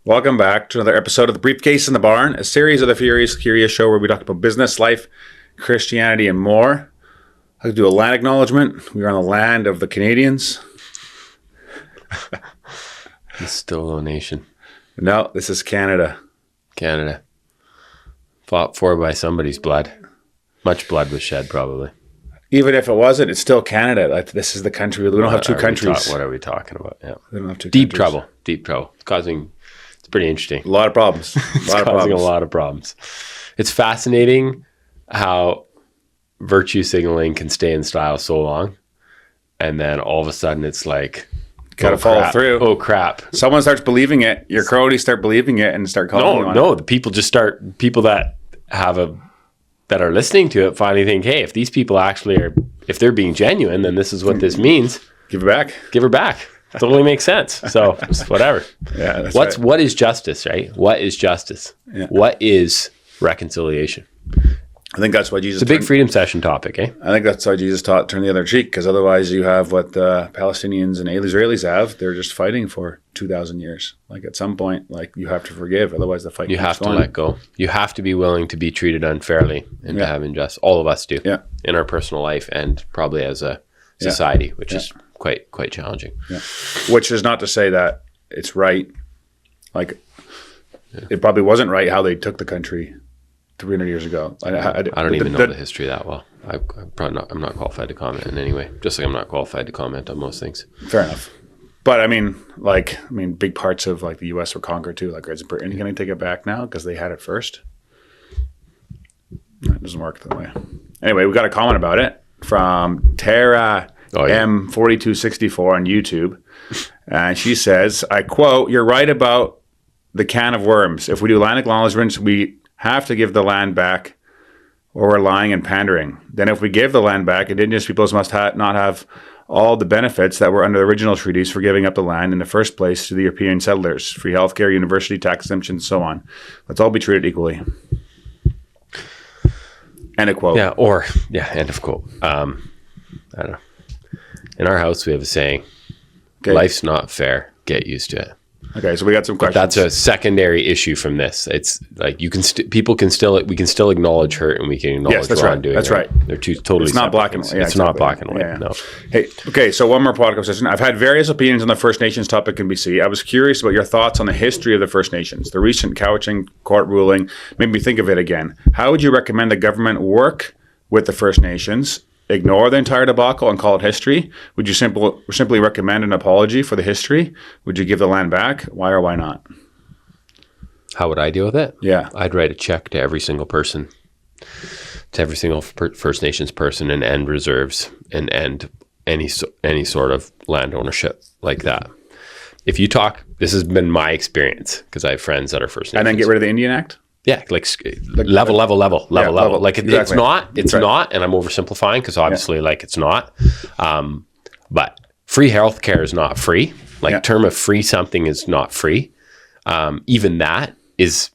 Welcome back to another episode of the Briefcase in the Barn, a series of the Curious show where we talk about business, life, Christianity, and more. I'd like to do a land acknowledgement. We are on the land of the Canadians. It's still a nation. No, this is Canada. Canada. Fought for by somebody's blood. Much blood was shed, probably. Even if it wasn't, it's still Canada. Like, this is the country. We don't have two countries. What are we talking about? Yeah. We don't have two Deep countries. trouble. It's pretty interesting. A lot of problems. It's causing a lot of problems. It's fascinating how virtue signaling can stay in style so long, and then all of a sudden it's like, gotta follow through. Oh crap! Someone starts believing it. Your cronies start believing it and start calling you on it. No, the people just start. People that are listening to it finally think, hey, if these people actually are, if they're being genuine, then this is what this means. Give it back. Give her back. Totally makes sense. So whatever. Yeah, that's right. What is justice, right? What is justice? Yeah. What is reconciliation? I think that's why Jesus. It's a big freedom session topic, eh? I think that's why Jesus taught turn the other cheek, because otherwise you have what the Palestinians and Israelis have. They're just fighting for 2,000 years. Like at some point, like you have to forgive, otherwise the fight. You have to let go. You have to be willing to be treated unfairly and to have injustice. All of us do. Yeah. In our personal life and probably as a society, which is quite challenging. Yeah. Which is not to say that it's right. Like it probably wasn't right how they took the country 300 years ago. I don't even know the history that well. I'm not qualified to comment in any way. Just like I'm not qualified to comment on most things. Fair enough. But I mean, big parts of like the U.S. were conquered too. Like, is Britain going to take it back now because they had it first? It doesn't work that way. Anyway, we got a comment about it from Tara M4264 on YouTube. And she says, I quote, "You're right about the can of worms. If we do land acknowledgements, we have to give the land back or we're lying and pandering. Then if we give the land back, Indigenous peoples must not have all the benefits that were under the original treaties for giving up the land in the first place to the European settlers, free healthcare, university, tax exemptions, so on. Let's all be treated equally." End of quote. End of quote. I don't know. In our house, we have a saying, life's not fair, get used to it. Okay, so we got some questions. But that's a secondary issue from this. It's like we can still acknowledge hurt and we can acknowledge wrongdoing. That's right. They're two totally. It's not black and white. Yeah, it's not black and white. Yeah. No. Hey, okay. So one more podcast session. I've had various opinions on the First Nations topic in BC. I was curious about your thoughts on the history of the First Nations. The recent Cowichan court ruling made me think of it again. How would you recommend the government work with the First Nations? Ignore the entire debacle and call it history? Would you simply recommend an apology for the history? Would you give the land back? Why or why not? How would I deal with it? Yeah. I'd write a check to every single person, to every single First Nations person, and end reserves and end any sort of land ownership like that. If you talk, this has been my experience because I have friends that are First Nations. And then get rid of the Indian Act? Yeah, level. Like exactly. It's not, and I'm oversimplifying because obviously it's not. But free healthcare is not free. Term of free something is not free. Even that is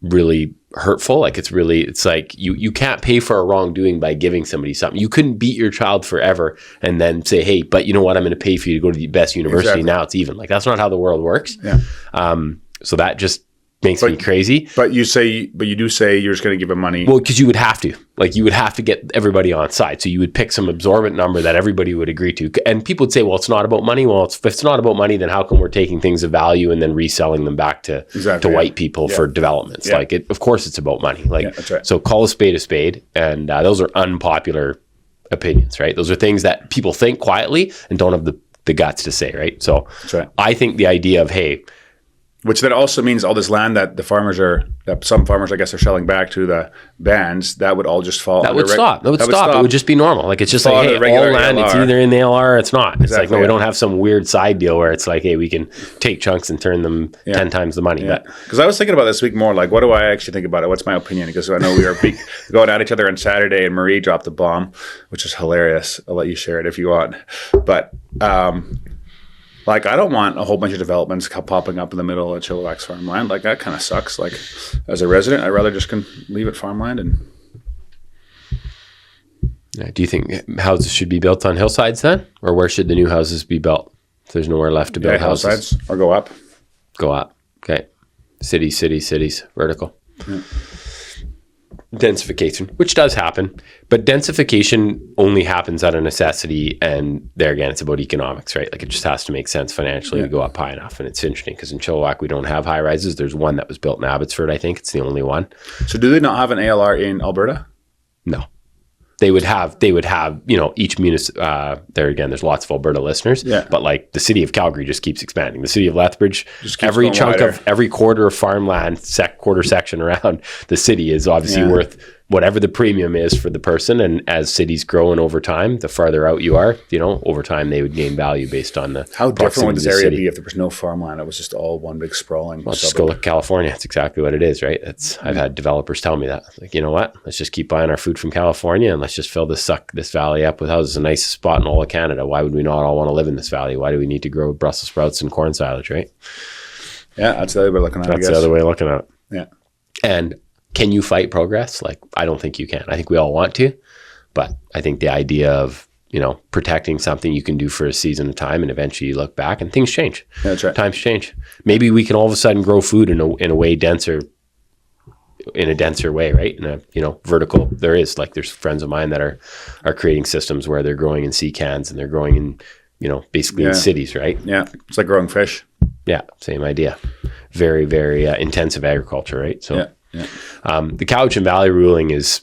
really hurtful. It's like you can't pay for a wrongdoing by giving somebody something. You couldn't beat your child forever and then say, hey, but you know what? I'm going to pay for you to go to the best university. Exactly. Now it's even. That's not how the world works. Yeah. So that just makes me crazy. But you do say you're just going to give them money. Well, because you would have to. You would have to get everybody on side. So you would pick some absorbent number that everybody would agree to. And people would say, well, it's not about money. Well, if it's not about money, then how come we're taking things of value and then reselling them back to white people for developments? Yeah. Of course it's about money. That's right. So call a spade. And those are unpopular opinions, right? Those are things that people think quietly and don't have the guts to say, right? So that's right. I think the idea of, hey, which then also means all this land that some farmers, I guess, are selling back to the bands, that would all just fall. That would stop. It would just be normal. It's just like, hey, all land, it's either in the LR or it's not. It's like, no, we don't have some weird side deal where it's like, hey, we can take chunks and turn them 10 times the money. Because I was thinking about this week more, what do I actually think about it? What's my opinion? Because I know we were going at each other on Saturday and Marie dropped the bomb, which is hilarious. I'll let you share it if you want. But I don't want a whole bunch of developments popping up in the middle of Chilliwack's farmland. That kind of sucks. As a resident, I'd rather just leave it farmland. And do you think houses should be built on hillsides then? Or where should the new houses be built? If there's nowhere left to build houses. Hillsides or go up. Go up. Okay. Cities, vertical. Yeah. Densification, which does happen, but densification only happens out of necessity. And there again, it's about economics, right? Like it just has to make sense financially to go up high enough. And it's interesting because in Chilliwack, we don't have high rises. There's one that was built in Abbotsford. I think it's the only one. So do they not have an ALR in Alberta? No. They would have, each there again, there's lots of Alberta listeners, but like the city of Calgary just keeps expanding. The city of Lethbridge, every chunk of every quarter of farmland, quarter section around the city is obviously worth whatever the premium is for the person. And as cities grow and over time, the farther out you are, over time they would gain value based on the How different would this area be if there was no farmland? It was just all one big sprawling Well, just go look at California. It's exactly what it is, right? I've had developers tell me that. Like, you know what? Let's just keep buying our food from California and let's just suck this valley up with houses. The nicest spot in all of Canada. Why would we not all want to live in this valley? Why do we need to grow Brussels sprouts and corn silage, right? Yeah, that's the other way of looking at it. That's the other way of looking at it. Yeah. And can you fight progress? Like, I don't think you can. I think we all want to, but I think the idea of, protecting something you can do for a season of time and eventually you look back and things change. Yeah, that's right. Times change. Maybe we can all of a sudden grow food in a way denser way, right? In a vertical, there's friends of mine that are creating systems where they're growing in sea cans and they're growing in, basically in cities, right? Yeah. It's like growing fish. Yeah. Same idea. Very, very intensive agriculture, right? So, yeah. The Cowichan Valley ruling is,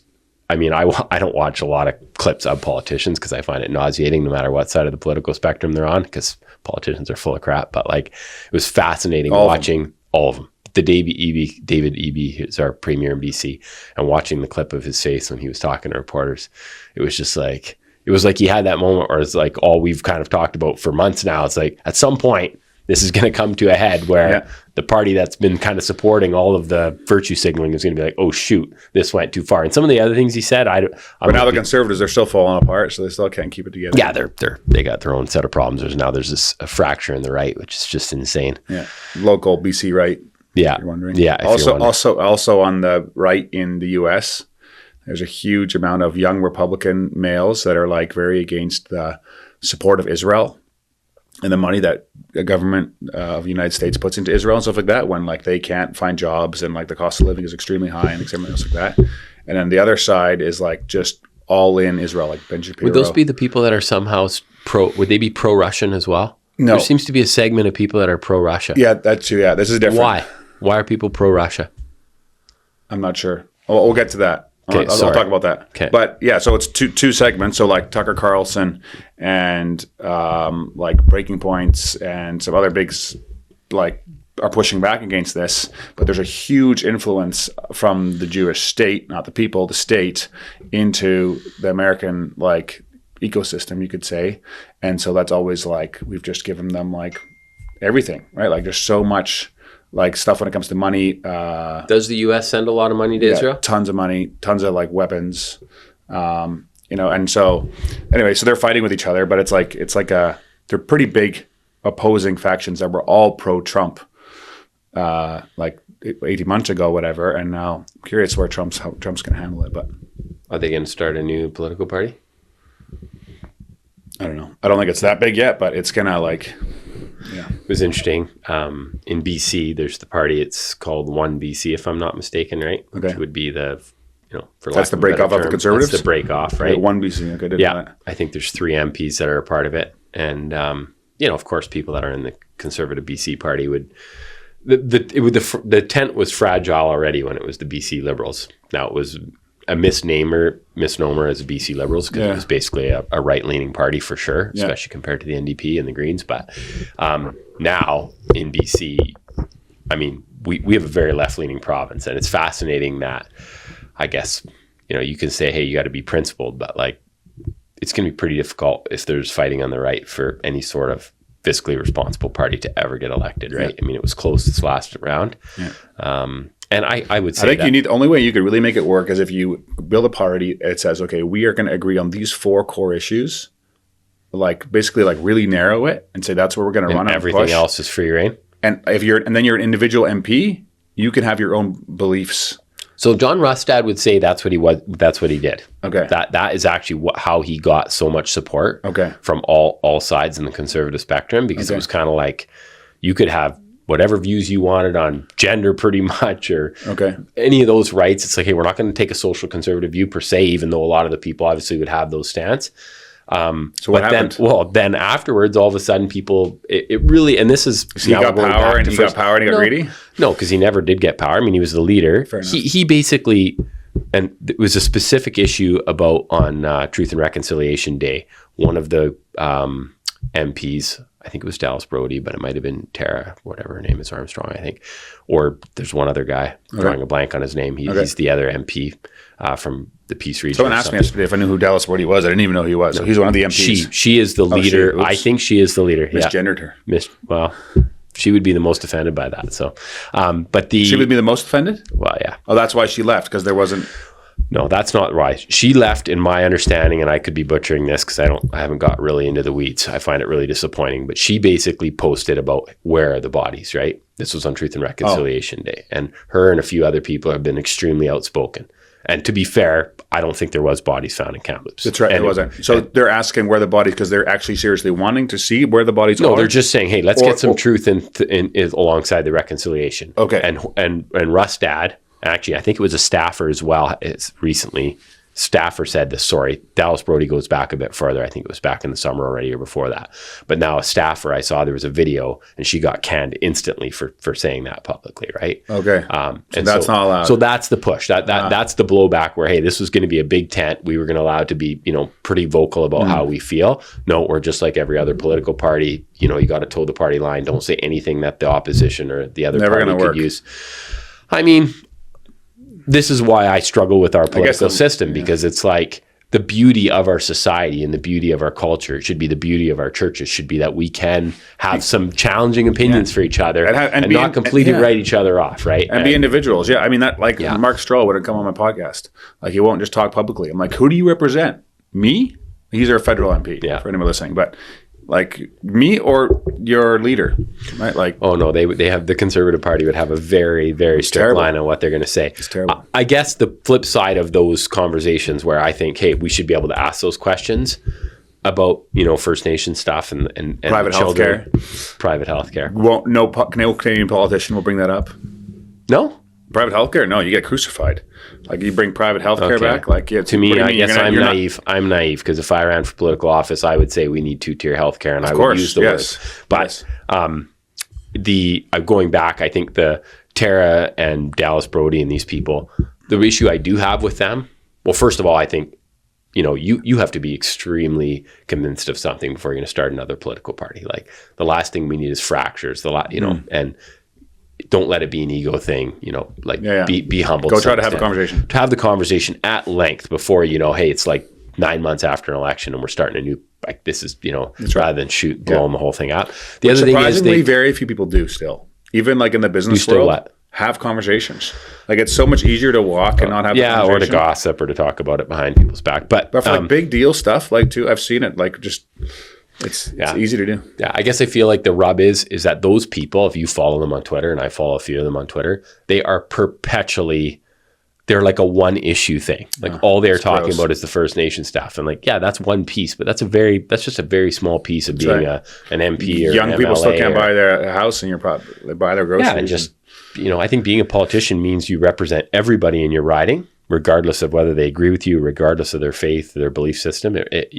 I don't watch a lot of clips of politicians because I find it nauseating no matter what side of the political spectrum they're on because politicians are full of crap. But like, it was fascinating watching all of them. David Eby is our premier in BC, and watching the clip of his face when he was talking to reporters, it was just like, he had that moment where it's like all we've kind of talked about for months now. It's like at some point, this is going to come to a head where the party that's been kind of supporting all of the virtue signaling is going to be like, oh, shoot, this went too far. And some of the other things he said, but now the Conservatives are still falling apart, so they still can't keep it together. Yeah, they got their own set of problems. There's a fracture in the right, which is just insane. Yeah, local BC right. Yeah, if you're wondering. Yeah. Also on the right in the U.S., there's a huge amount of young Republican males that are like very against the support of Israel and the money that the government of the United States puts into Israel and stuff like that, when like they can't find jobs and like the cost of living is extremely high and everything else like that. And then the other side is like just all in Israel, like Ben Shapiro. Would those be the people that are somehow would they be pro-Russian as well? No. There seems to be a segment of people that are pro-Russia. Yeah, that too. Yeah, this is different. Why? Why are people pro-Russia? I'm not sure. We'll get to that. Okay, I'll talk about that. Okay. But yeah, so it's two segments. So like Tucker Carlson and like Breaking Points and some other bigs like are pushing back against this. But there's a huge influence from the Jewish state, not the people, the state, into the American like ecosystem, you could say. And so that's always like we've just given them like everything, right? Like there's so much like stuff when it comes to money. Does the U.S. send a lot of money to Israel? Tons of money, tons of like weapons, and so anyway, so they're fighting with each other, but it's like they're pretty big opposing factions that were all pro-Trump, like 18 months ago, whatever. And now I'm curious how Trump's going to handle it, but are they going to start a new political party? I don't know. I don't think it's that big yet, but it's going to like, yeah. It was interesting. In BC, there's the party. It's called One BC, if I'm not mistaken, right? Okay. Which would be the, for that's the break off of the Conservatives. That's the break off, right? Yeah, One BC. Okay, yeah, I think there's 3 MPs that are a part of it, and of course, people that are in the Conservative BC party would. The tent was fragile already when it was the BC Liberals. Now it was a misnomer as the BC Liberals because it was basically a right-leaning party for sure, especially compared to the NDP and the Greens. But now in BC, I mean, we have a very left-leaning province, and it's fascinating that I guess, you can say, hey, you got to be principled, but like it's going to be pretty difficult if there's fighting on the right for any sort of fiscally responsible party to ever get elected, right? I mean, it was close this last round. And I would say the only way you could really make it work is if you build a party. It says, okay, we are going to agree on these 4 core issues, like basically like really narrow it and say that's where we're going to run. Everything else is free reign. And then you're an individual MP, you can have your own beliefs. So John Rustad would say that's what he was. That's what he did. Okay. That is actually how he got so much support. Okay. From all sides in the Conservative spectrum, because it was kind of like you could have whatever views you wanted on gender pretty much, or Okay. any of those rights. It's like, hey, we're not going to take a social conservative view per se, even though a lot of the people obviously would have those stance. So what happened? Then afterwards, all of a sudden people, it really, and this is, So he got power and he got greedy? No, because he never did get power. I mean, he was the leader. He basically, and it was a specific issue about on Truth and Reconciliation Day, one of the MPs, I think it was Dallas Brody, but it might have been Tara, whatever her name is, Armstrong, I think. Or there's one other guy, drawing a blank on his name. He's the other MP from the Peace Region. Someone asked me yesterday if I knew who Dallas Brody was. I didn't even know who he was. So he's one of the MPs. She is the leader. I think she is the leader. Misgendered her. Well, she would be the most offended by that. So, she would be the most offended? Well, yeah. Oh, that's why she left, because there wasn't... No, that's not right. She left, in my understanding, and I could be butchering this because I haven't got really into the weeds. I find it really disappointing. But she basically posted about where are the bodies, right? This was on Truth and Reconciliation Day. And her and a few other people have been extremely outspoken. And to be fair, I don't think there was bodies found in Kamloops. That's right, it wasn't. So they're asking where the bodies, because they're actually seriously wanting to see where the bodies are? No, they're just saying, hey, let's get some truth in alongside the reconciliation. Okay. And Russ' dad, actually, I think it was a staffer as well. It's recently, staffer said this, sorry, Dallas Brody goes back a bit further. I think it was back in the summer already or before that. But now a staffer, I saw there was a video and she got canned instantly for saying that publicly, right? Okay. And that's not allowed. So that's the push. That's the blowback where, hey, this was going to be a big tent. We were going to allow it to be, pretty vocal about how we feel. No, we're just like every other political party. You got to toe the party line. Don't say anything that the opposition or the other party could use. I mean, this is why I struggle with our political system, because it's like the beauty of our society and the beauty of our culture should be the beauty of our churches, should be that we can have some challenging opinions for each other and not completely write each other off, right? And be individuals. Yeah. I mean, that Mark Stroh would have come on my podcast. Like, he won't just talk publicly. I'm like, who do you represent? Me? He's our federal MP for anyone listening. But like, me or your leader, right? Like, oh no, they have, the Conservative Party would have a very, very strict line on what they're going to say. It's terrible. I guess the flip side of those conversations where I think, hey, we should be able to ask those questions about, First Nation stuff and private healthcare. Private healthcare. No Canadian politician will bring that up. No? Private healthcare? No, you get crucified. Like, you bring private healthcare back? Like, to me, I guess I'm naive. I'm naive, because if I ran for political office, I would say we need two-tier healthcare, and I would use the word. But going back, I think the Tara and Dallas Brody and these people, the issue I do have with them, well, first of all, I think, you have to be extremely convinced of something before you're going to start another political party. Like, the last thing we need is fractures. And don't let it be an ego thing, be humble. Go try to have a conversation. To have the conversation at length before, hey, it's like 9 months after an election and we're starting a new, like, this is, rather than blowing the whole thing up. The other thing is, very few people do still. Even like in the business world, have conversations. Like, it's so much easier to walk and not have a conversation. Or to gossip or to talk about it behind people's back. But for like big deal stuff, like, too, I've seen it, like, just... It's easy to do. Yeah, I guess I feel like the rub is that those people, if you follow them on Twitter, and I follow a few of them on Twitter, they are perpetually, they're like a one issue thing. Like, all they're talking about is the First Nation stuff. And like, that's one piece, but that's just a very small piece of being an MP or young an people MLA still can't buy their house, and they buy their groceries. Yeah, and just, I think being a politician means you represent everybody in your riding, regardless of whether they agree with you, regardless of their faith, their belief system. It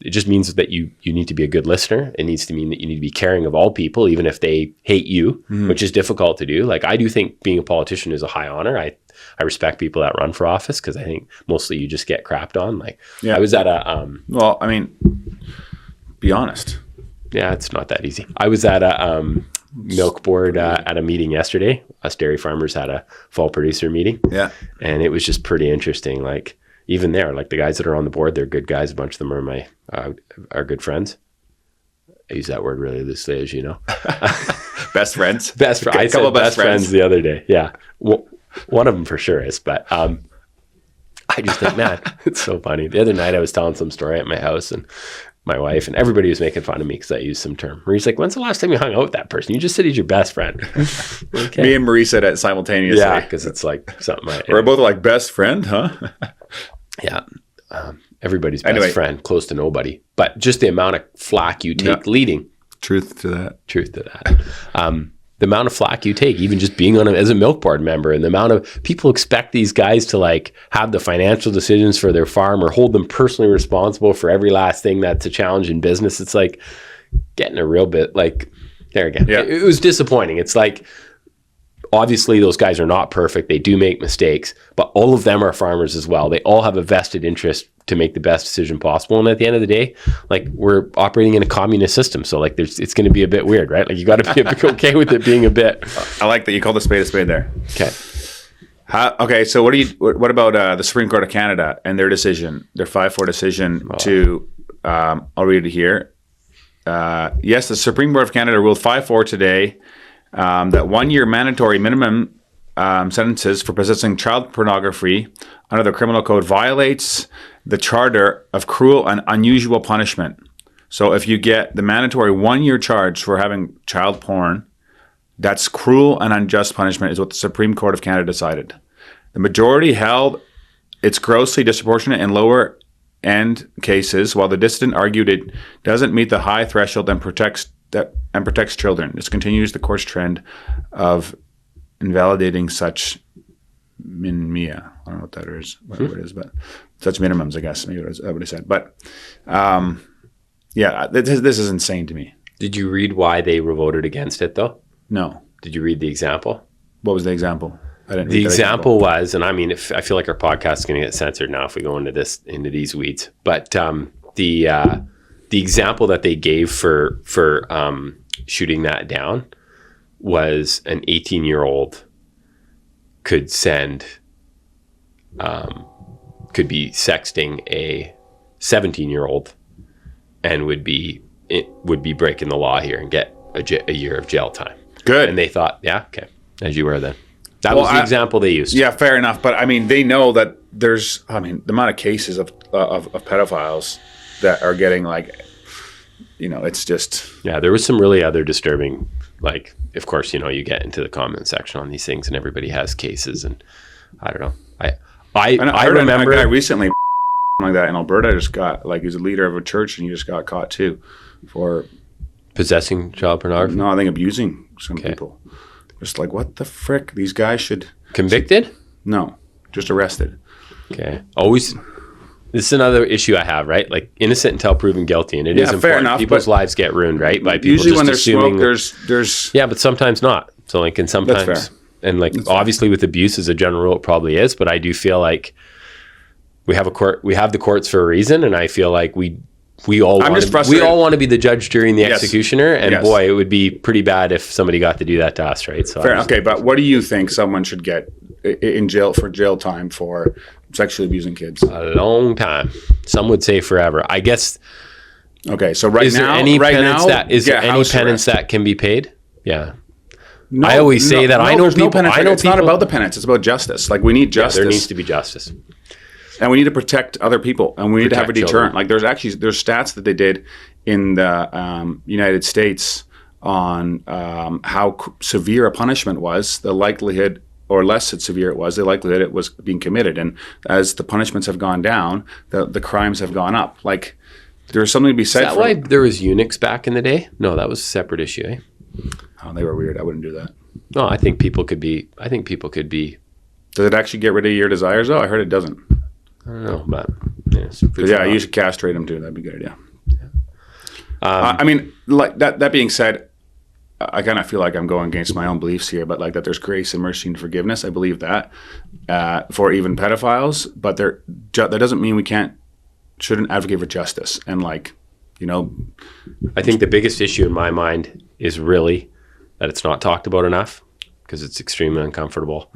just means that you need to be a good listener. It needs to mean that you need to be caring of all people, even if they hate you, which is difficult to do. Like, I do think being a politician is a high honor. I respect people that run for office, because I think mostly you just get crapped on. Like, I was at a well, I mean, be honest. Yeah, it's not that easy. I was at a milk board at a meeting yesterday. Us dairy farmers had a fall producer meeting. Yeah. And it was just pretty interesting. Like, even there, like, the guys that are on the board, they're good guys. A bunch of them are my are good friends. I use that word really loosely, as you know. Best friends? I said best friends the other day. Yeah. Well, one of them for sure is, but I just think, man, it's so funny. The other night I was telling some story at my house, and my wife and everybody was making fun of me because I used some term. Marie's like, when's the last time you hung out with that person? You just said he's your best friend. Okay. Me and Marie said it simultaneously. Yeah, because it's like something. We're both like, best friend, huh? Yeah. Everybody's best friend, close to nobody. But just the amount of flack you take leading. Truth to that. the amount of flack you take, even just being on as a milk board member, and the amount of people expect these guys to like have the financial decisions for their farm or hold them personally responsible for every last thing that's a challenge in business. It's like getting a real bit like, there again. Yeah. It was disappointing. It's like, obviously those guys are not perfect. They do make mistakes, but all of them are farmers as well. They all have a vested interest to make the best decision possible. And at the end of the day, like, we're operating in a communist system. So like it's going to be a bit weird, right? Like, you got to be okay with it being a bit. I like that you called a spade there. Okay. Okay. So what about the Supreme Court of Canada and their decision, their 5-4 decision to, I'll read it here. Yes, the Supreme Court of Canada ruled 5-4 today that 1 year mandatory minimum sentences for possessing child pornography under the criminal code violates the charter of cruel and unusual punishment. So if you get the mandatory 1 year charge for having child porn, that's cruel and unjust punishment, is what the Supreme Court of Canada decided. The majority held it's grossly disproportionate in lower end cases, while the dissident argued it doesn't meet the high threshold and protects children. This continues the court's trend of invalidating such minimia. I don't know what that is, whatever it is, but such minimums, I guess. Maybe that's what I said. But yeah, this is insane to me. Did you read why they voted against it, though? No. Did you read the example? What was the example? I didn't read the example was, and I mean, I feel like our podcast is going to get censored now if we go into these weeds. But the example that they gave for shooting that down was an 18-year-old could be sexting a 17-year-old and would be breaking the law here and get a year of jail time. Good. And they thought, yeah, okay, as you were then. That was the example they used. Yeah, fair enough. But I mean, they know that there's, I mean, the amount of cases of pedophiles that are getting, like, you know, it's just. Yeah, there was some really other disturbing, like, of course, you know, you get into the comment section on these things and everybody has cases, and I don't know. I remember a guy recently like that in Alberta just got, like, he's a leader of a church and he just got caught too for possessing child pornography. No, I think abusing some people. Just like, what the frick? These guys should... Convicted? No, just arrested. Okay. Always... This is another issue I have, right? Like, innocent until proven guilty, and it is important. Fair enough, people's lives get ruined, right? By people usually just when there's assuming... smoke, there's... Yeah, but sometimes not. So, like, and sometimes... That's fair. And, like, obviously with abuse as a general rule, it probably is, but I do feel like we have the courts for a reason, and I feel like we all want to be the judge, jury, and the executioner, and boy, it would be pretty bad if somebody got to do that to us, right? So fair. Okay, but what do you think someone should get in jail for jail time for sexually abusing kids? A long time. Some would say forever. I guess. Okay, so is there any penance that can be paid? Yeah. No, I always say that. I know people. It's not about the penance. It's about justice. Like, we need justice. Yeah, there needs to be justice. And we need to protect other people, and we need to have a deterrent. Like, there's stats that they did in the United States on how severe a punishment was, the likelihood, or less severe it was, the likelihood it was being committed. And as the punishments have gone down, the crimes have gone up. Like, there's something to be said. Is that why there was eunuchs back in the day? No, that was a separate issue. Eh? Oh, they were weird. I wouldn't do that. No, I think people could be. Does it actually get rid of your desires, though? I heard it doesn't. I don't know, but you should castrate them too. That'd be a good idea. Yeah. I mean, like that being said, I kind of feel like I'm going against my own beliefs here, but like that there's grace and mercy and forgiveness. I believe that for even pedophiles, but that doesn't mean we shouldn't advocate for justice. And, like, you know, I think the biggest issue in my mind is really that it's not talked about enough because it's extremely uncomfortable.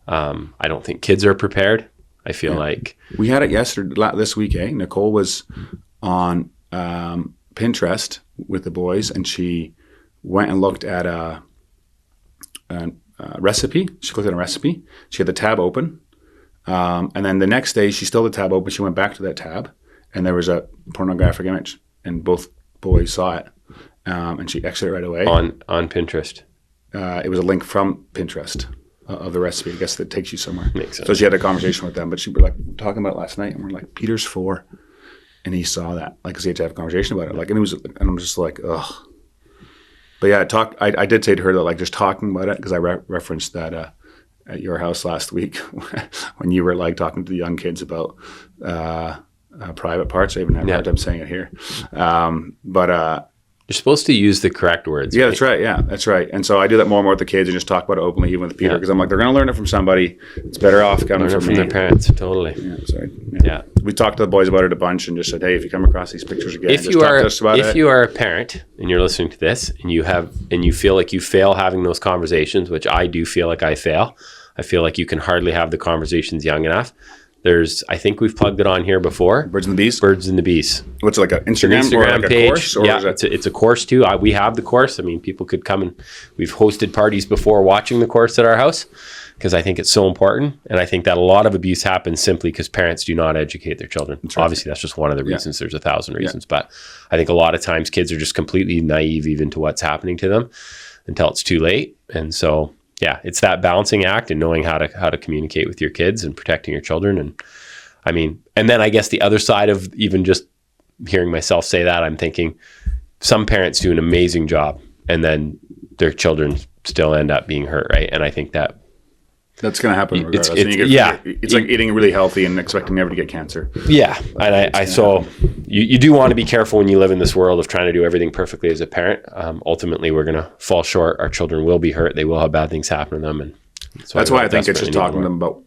I don't think kids are prepared. I feel like we had it this week. Nicole was on Pinterest with the boys, and she went and looked at a recipe. She clicked on a recipe. She had the tab open, and then the next day she still had the tab open. She went back to that tab, and there was a pornographic image, and both boys saw it, and she exited right away on Pinterest. It was a link from Pinterest. Of the recipe, I guess, that takes you somewhere. Makes sense. So she had a conversation with them, but she were like talking about it last night, and we're like, Peter's 4, and he saw that, like, because he had to have a conversation about it, like, and I'm just like, ugh. But yeah, I did say to her that like just talking about it, because I referenced that at your house last week when you were like talking to the young kids about private parts. I even had a hard time saying it here. You're supposed to use the correct words. Yeah, right? that's right. Yeah, that's right. And so I do that more and more with the kids and just talk about it openly, even with Peter, because I'm like, they're going to learn it from somebody. It's better off coming from their parents. Totally. Yeah. We talked to the boys about it a bunch and just said, hey, if you come across these pictures again, if you are a parent and you're listening to this and you feel like you fail having those conversations, which I do feel like I fail. I feel like you can hardly have the conversations young enough. I think we've plugged it on here before. Birds and the Bees? Birds and the Bees. What's it, like an Instagram or like page? A course? Or yeah, it's a course too. We have the course. I mean, people could come and we've hosted parties before watching the course at our house because I think it's so important. And I think that a lot of abuse happens simply because parents do not educate their children. Right. Obviously, that's just one of the reasons. There's 1,000 reasons. But I think a lot of times kids are just completely naive even to what's happening to them until it's too late. And so, yeah, it's that balancing act and knowing how to communicate with your kids and protecting your children. And I mean, and then I guess the other side of even just hearing myself say that, I'm thinking some parents do an amazing job and then their children still end up being hurt, right? And I think that's going to happen regardless. It's like eating really healthy and expecting never to get cancer. Yeah. And so you do want to be careful when you live in this world of trying to do everything perfectly as a parent. Ultimately, we're going to fall short. Our children will be hurt. They will have bad things happen to them. And that's why I think it's just talking to them about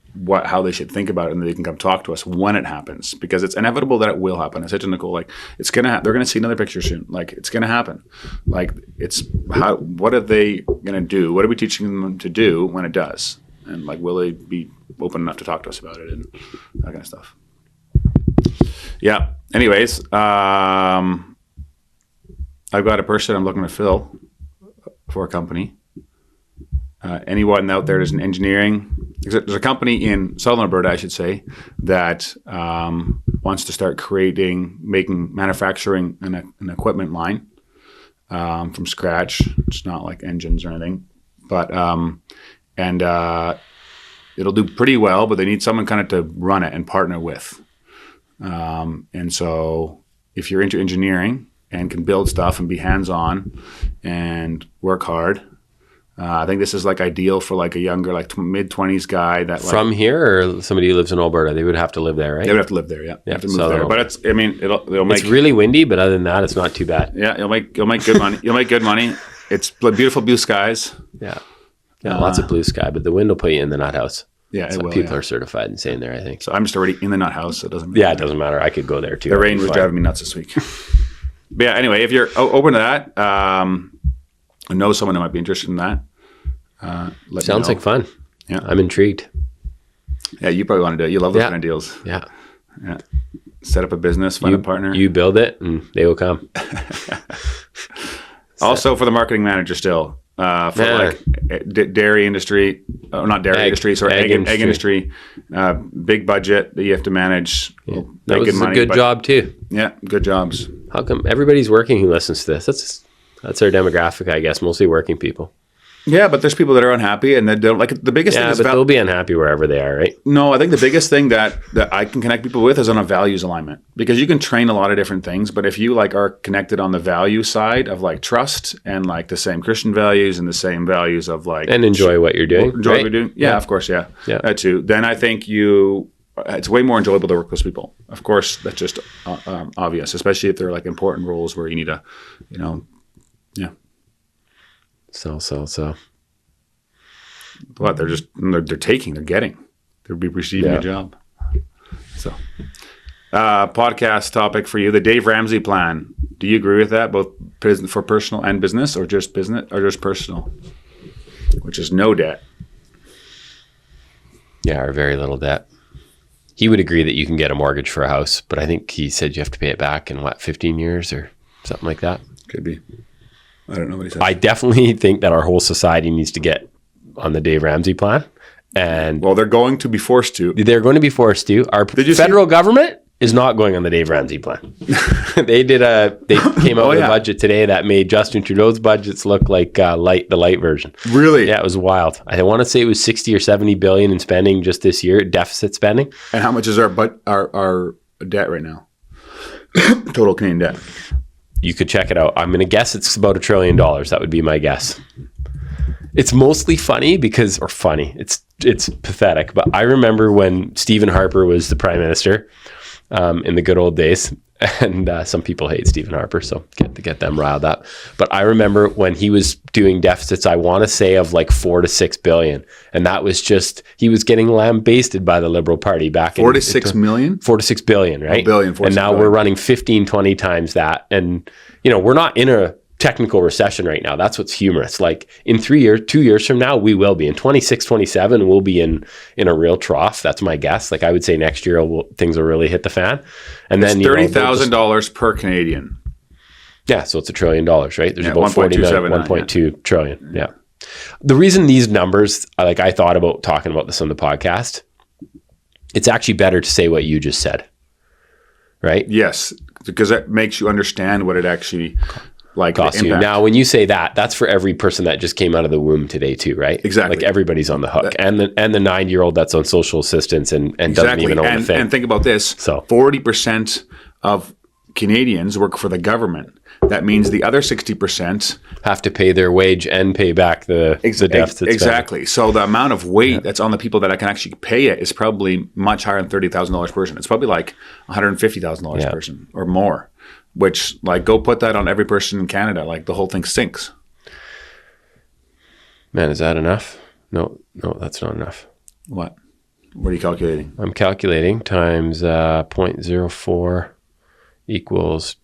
how they should think about it, and they can come talk to us when it happens, because it's inevitable that it will happen. I said to Nicole, like, it's gonna they're gonna see another picture soon. Like, it's gonna happen. Like, what are they gonna do? What are we teaching them to do when it does? And like, will they be open enough to talk to us about it and that kind of stuff? Yeah. Anyways, I've got a person I'm looking to fill for a company. Anyone out there that's in engineering, there's a company in Southern Alberta, I should say, that wants to start manufacturing an equipment line from scratch. It's not like engines or anything, but it'll do pretty well. But they need someone kind of to run it and partner with. And so, if you're into engineering and can build stuff and be hands-on and work hard. I think this is like ideal for like a younger, like mid-20s guy that from here, or somebody who lives in Alberta. They would have to live there, right? They would have to live there. Yeah, have to move there. But it'll make. It's really windy, but other than that, it's not too bad. Yeah, you'll make good money. You'll make good money. It's beautiful blue skies. Yeah, lots of blue sky, but the wind will put you in the nut house. Yeah, so people are certified in staying there, I think. So I'm just already in the nut house, so it doesn't matter. Yeah, it doesn't matter. I could go there too. The rain was driving me nuts this week. But yeah, anyway, if you're open to that, I know someone who might be interested in that. Sounds like fun. Yeah, I'm intrigued. Yeah, you probably want to do it. You love those kind of deals. Yeah. Set up a business, find a partner. You build it, and they will come. Also, for the marketing manager, still for dairy industry, not dairy industry, sorry, egg industry. Big budget that you have to manage. Yeah. That was a good job too. Yeah, good jobs. How come everybody's working who listens to this? That's our demographic, I guess. Mostly working people. Yeah, but there's people that are unhappy and that don't like it. The biggest thing is they'll be unhappy wherever they are, right? No, I think the biggest thing that I can connect people with is on a values alignment, because you can train a lot of different things, but if you like are connected on the value side of like trust and like the same Christian values and the same values of like and enjoy what you're doing, what you're doing, of course, that too. Then I think it's way more enjoyable to work with people. Of course, that's just obvious, especially if they're like important roles where you need to, So. What they're receiving a job. So, podcast topic for you: the Dave Ramsey plan. Do you agree with that, both for personal and business, or just business, or just personal? Which is no debt. Yeah, or very little debt. He would agree that you can get a mortgage for a house, but I think he said you have to pay it back in 15 years or something like that. Could be. I don't know what he said. I definitely think that our whole society needs to get on the Dave Ramsey plan. And they're going to be forced to. They're going to be forced to. Our federal government is not going on the Dave Ramsey plan. They came out with a budget today that made Justin Trudeau's budgets look like the light version. Really? Yeah, it was wild. I want to say it was 60 or 70 billion in spending just this year, deficit spending. And how much is our debt right now? Total Canadian debt. You could check it out. I'm going to guess it's about $1 trillion. That would be my guess. It's mostly funny it's pathetic. But I remember when Stephen Harper was the prime minister in the good old days. And some people hate Stephen Harper, so get them riled up. But I remember when he was doing deficits, I want to say of like 4 to 6 billion, and that was just he was getting lambasted by the Liberal Party back 4 to 6 million, 4 to 6 billion, right? A billion, and now we're running 15, 20 times that, and we're not in a technical recession right now. That's what's humorous. Like in 2 years from now, we will be in 26, 27, we'll be in a real trough. That's my guess. Like I would say next year, things will really hit the fan. And it's then $30,000 per Canadian. Yeah. So it's $1 trillion, right? There's about 40 million, 1.2 trillion. Yeah. The reason these numbers, I thought about talking about this on the podcast, it's actually better to say what you just said, right? Yes. Because that makes you understand what it actually cost you. Now, when you say that, that's for every person that just came out of the womb today too, right? Exactly. Like everybody's on the hook. And the 9-year-old that's on social assistance and doesn't even own a thing. And think about this. So 40% of Canadians work for the government. That means the other 60% have to pay their wage and pay back the deficits. Exactly. So the amount of weight that's on the people that can actually pay it is probably much higher than $30,000 per person. It's probably like $150,000 per person or more. Which, go put that on every person in Canada. The whole thing sinks. Man, is that enough? No, that's not enough. What? What are you calculating? I'm calculating times 0.04 equals...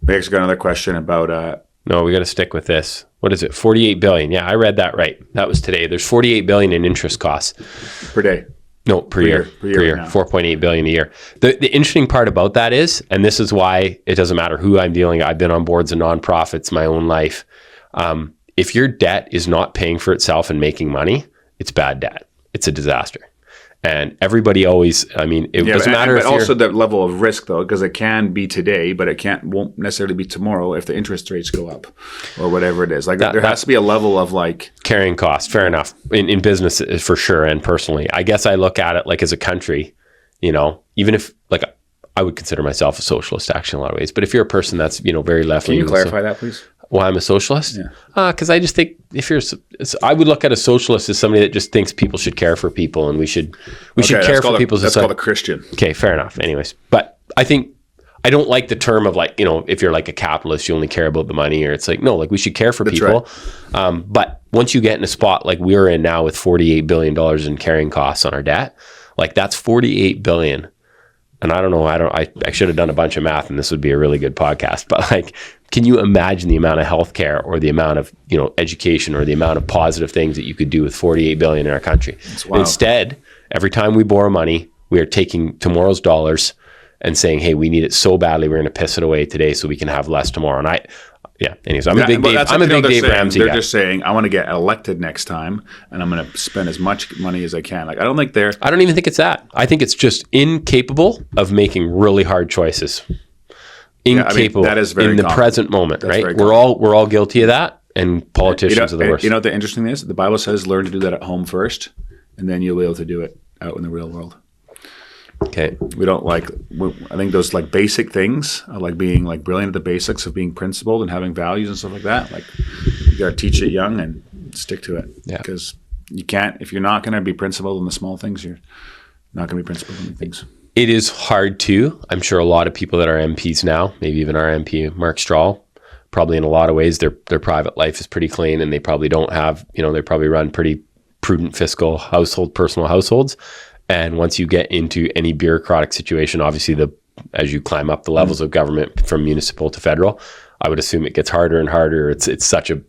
We actually got another question about... No, we got to stick with this. What is it? 48 billion. Yeah, I read that right. That was today. There's 48 billion in interest costs. Per day. No, per year. 4.8 billion a year. The interesting part about that is, and this is why it doesn't matter who I'm dealing with. I've been on boards of nonprofits my own life. If your debt is not paying for itself and making money, it's bad debt. It's a disaster. And everybody always, it doesn't matter. But also the level of risk, though, because it can be today, but won't necessarily be tomorrow if the interest rates go up or whatever it is. There has to be a level of carrying costs. Fair enough. In business, for sure, and personally, I guess I look at it as a country. Even if I would consider myself a socialist, actually, in a lot of ways. But if you're a person that's very left, can you clarify that, please? Why I'm a socialist? Yeah. Because I just think I would look at a socialist as somebody that just thinks people should care for people and we should care for people's society. That's called a Christian. Okay, fair enough. Anyways, but I think I don't like the term of if you're a capitalist, you only care about the money, or it's we should care for people. Right. But once you get in a spot like we're in now with $48 billion in carrying costs on our debt, that's $48 billion. And I don't know, I should have done a bunch of math and this would be a really good podcast, but can you imagine the amount of healthcare or the amount of, education or the amount of positive things that you could do with 48 billion in our country? Instead, every time we borrow money, we are taking tomorrow's dollars and saying, hey, we need it so badly, we're going to piss it away today so we can have less tomorrow. And anyways, I'm a big Dave Ramsey guy. They're just saying, I want to get elected next time, and I'm going to spend as much money as I can. I don't even think it's that. I think it's just incapable of making really hard choices. Incapable that is very in the present moment, that's right? We're all guilty of that, and politicians are the worst. You know what the interesting thing is? The Bible says learn to do that at home first, and then you'll be able to do it out in the real world. Okay. We don't I think those basic things are being brilliant at the basics of being principled and having values and stuff like that. You got to teach it young and stick to it. Yeah. Because you can't, if you're not going to be principled in the small things, you're not going to be principled in the things. It is hard too. I'm sure a lot of people that are MPs now, maybe even our MP, Mark Strahl, probably in a lot of ways, their private life is pretty clean and they probably don't have, they probably run pretty prudent fiscal personal households. And once you get into any bureaucratic situation, obviously as you climb up the levels of government from municipal to federal, I would assume it gets harder and harder. It's such a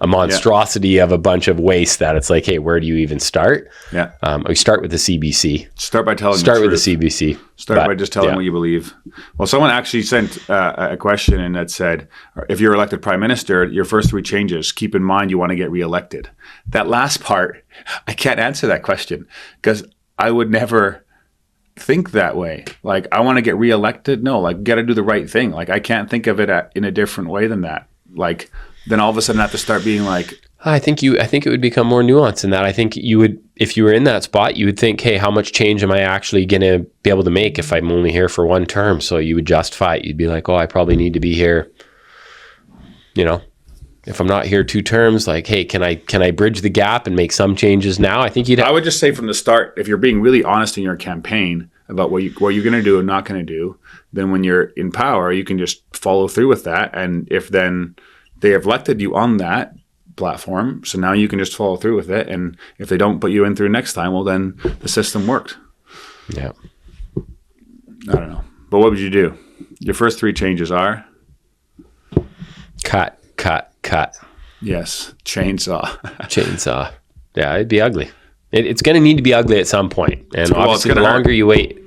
monstrosity of a bunch of waste that it's hey, where do you even start? Yeah. We start with the CBC. Start by telling Start with the CBC. Start by just telling what you believe. Well, someone actually sent a question in that said, if you're elected prime minister, your first 3 changes, keep in mind you want to get reelected. That last part, I can't answer that question because I would never think that way. I want to get reelected. No, got to do the right thing. I can't think of it in a different way than that. Then all of a sudden I have to start being I think it would become more nuanced in that. I think you would, if you were in that spot, you would think, hey, how much change am I actually going to be able to make if I'm only here for one term? So you would justify it. You'd be like, oh, I probably need to be here, if I'm not here 2 terms, like, hey, can I bridge the gap and make some changes now? I think I would just say from the start, if you're being really honest in your campaign about what you're going to do and not going to do, then when you're in power, you can just follow through with that. And if then they have elected you on that platform, so now you can just follow through with it. And if they don't put you in through next time, well, then the system worked. Yeah. I don't know. But what would you do? Your first 3 changes are? Cut. Yes. Chainsaw. Chainsaw. Yeah, it'd be ugly. It's going to need to be ugly at some point. And obviously the longer you wait,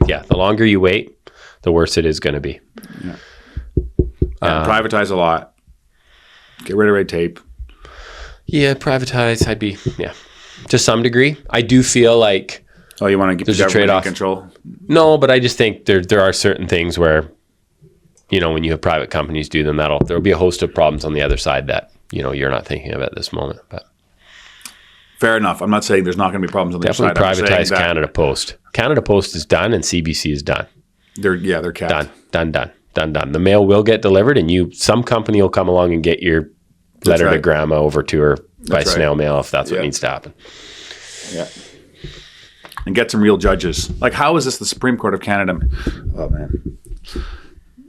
the worse it is going to be. Yeah. Privatize a lot. Get rid of red tape. Yeah, privatize. To some degree. I do feel like you want to get the government in control? No, but I just think there are certain things where, when you have private companies do them, there'll be a host of problems on the other side that, you're not thinking of at this moment. But fair enough. I'm not saying there's not going to be problems on the other side. Definitely privatize Canada Post. Canada Post is done and CBC is done. They're capped. Done. The mail will get delivered and some company will come along and get your letter to grandma over to her by snail mail if that's what needs to happen. Yeah. And get some real judges. Like, how is this the Supreme Court of Canada? Oh, man.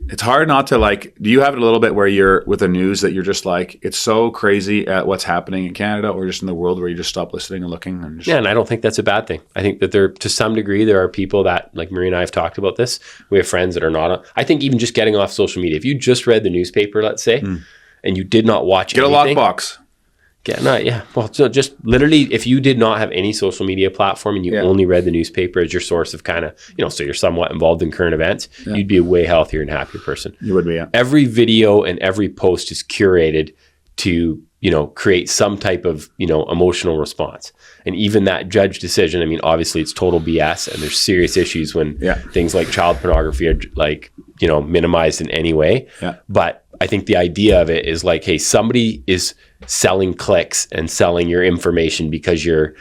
It's hard not to, do you have it a little bit where you're with the news that you're just like, it's so crazy at what's happening in Canada or just in the world where you just stop listening and looking? And and I don't think that's a bad thing. I think that to some degree, there are people that, like Marie and I have talked about this. We have friends that are not I think even just getting off social media, if you just read the newspaper, let's say, and you did not watch anything. Get a lockbox. Well, so just literally, if you did not have any social media platform and you only read the newspaper as your source of kind of, so you're somewhat involved in current events, you'd be a way healthier and happier person. You would be, yeah. Every video and every post is curated to, create some type of, emotional response. And even that judge decision, obviously it's total BS and there's serious issues when things like child pornography are minimized in any way. Yeah. But I think the idea of it is like, hey, somebody is selling clicks and selling your information because you're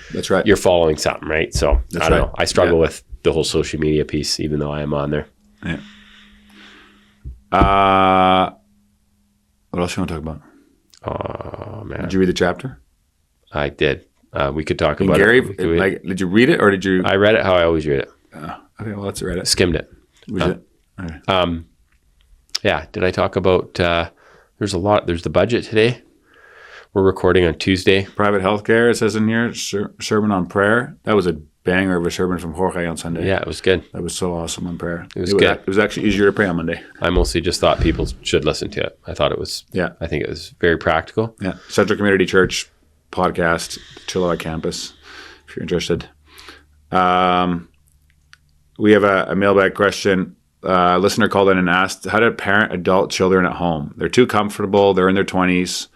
following something, right? So I don't know. I struggle with the whole social media piece, even though I am on there. Yeah. What else you want to talk about? Oh man! Did you read the chapter? I did. We could talk about Gary, it. Did you read it or did you? I read it how I always read it. Okay, well, let's read it. Skimmed it. Was it? Okay. Yeah. Did I talk about? There's a lot. There's the budget today. We're recording on Tuesday. Private healthcare, it says in here. Sermon on prayer. That was a banger of a sermon from Jorge on Sunday. Yeah, it was good. That was so awesome on prayer. It was good. It was actually easier to pray on Monday. I mostly just thought people should listen to it. I thought it was. Yeah. I think it was very practical. Yeah. Central Community Church podcast, Chilliwack campus, if you're interested. We have a mailbag question. A listener called in and asked, how to parent adult children at home? They're too comfortable. They're in their 20s.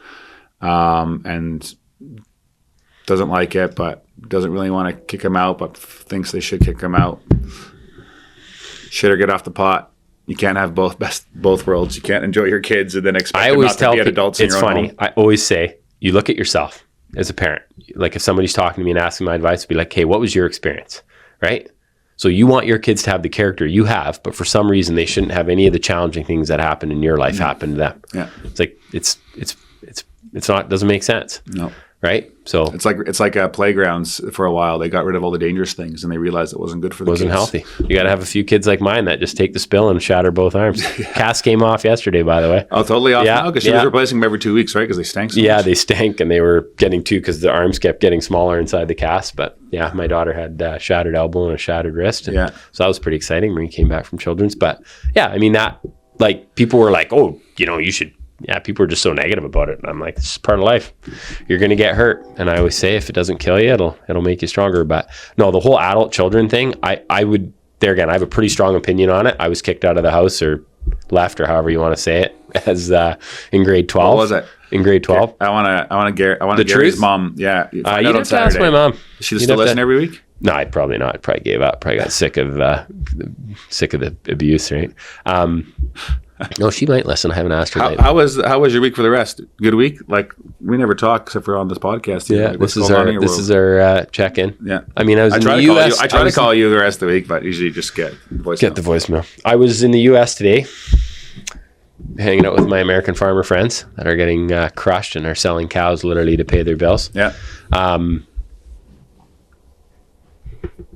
And doesn't like it, but doesn't really want to kick them out, but thinks they should kick them out. Shit or get off the pot. You can't have both worlds. You can't enjoy your kids and then expect them not to be adults in your own home. It's funny. I always say, you look at yourself as a parent. Like if somebody's talking to me and asking my advice, be like, hey, what was your experience? Right? So you want your kids to have the character you have, but for some reason they shouldn't have any of the challenging things that happened in your life happen to them. Yeah. It's like, it's not, doesn't make sense. No. Right? So it's like playgrounds for a while. They got rid of all the dangerous things and they realized it wasn't good for the kids. It wasn't healthy. You got to have a few kids like mine that just take the spill and shatter both arms. Cass came off yesterday, by the way. Oh, totally off now? Because she was replacing them every 2 weeks, right? Because they stank so much. They stank and they were getting two because the arms kept getting smaller inside the cast. But yeah, my daughter had a shattered elbow and a shattered wrist. And so that was pretty exciting. Marie came back from Children's. But yeah, I mean, that, like, people were like, oh, you should. Yeah, people are just so negative about it. And I'm like, this is part of life. You're going to get hurt. And I always say, if it doesn't kill you, it'll make you stronger. But no, the whole adult children thing, I would, there again, I have a pretty strong opinion on it. I was kicked out of the house or left or however you want to say it as in grade 12. What was it? In grade 12. I want Gary's mom. Yeah. You'd have to ask my mom. She still listen every week? No, I'd probably not. I probably gave up. Probably got sick of the abuse, right? No, she might listen. I haven't asked her. How was your week for the rest? Good week? Like, we never talk except for on this podcast. Yeah, like, this is our check-in. Yeah. I mean, I was in the US. I try to call you the rest of the week, but usually just get the voicemail. Get the voicemail. I was in the US today, hanging out with my American farmer friends that are getting crushed and are selling cows literally to pay their bills. Yeah.